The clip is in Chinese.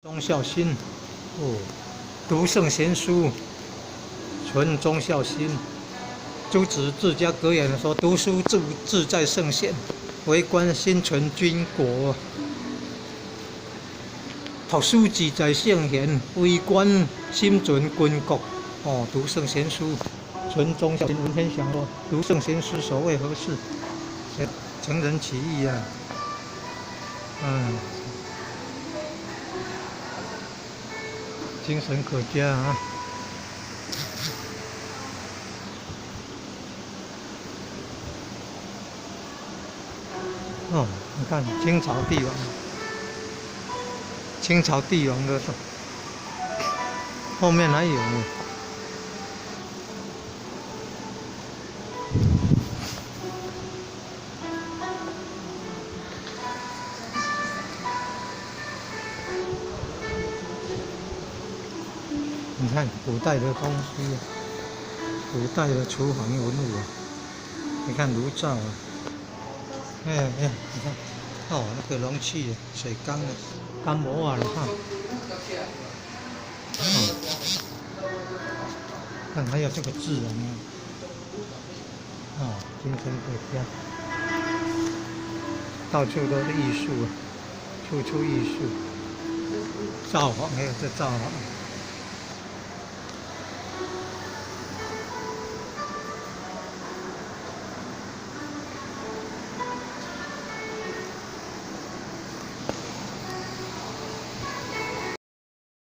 忠孝心，哦，读圣贤书，存忠孝心。朱子治家格言说：“读书志在圣贤，为官心存君国。读书志在圣贤，为官心存君国。”哦，读圣贤书，存忠孝心。文天祥说：“读圣贤书，所谓何事？成人起义啊！”精神可嘉啊！哦，你看清朝帝王，清朝帝王的后面还有。你看古代的东西，古代的厨房文物啊，你看炉灶啊，你看，哦，那个容器、水缸啊，干模啊，你看，看还有这个自然啊，精神可嘉，到处都是艺术啊，处处艺术，造访还有这造访。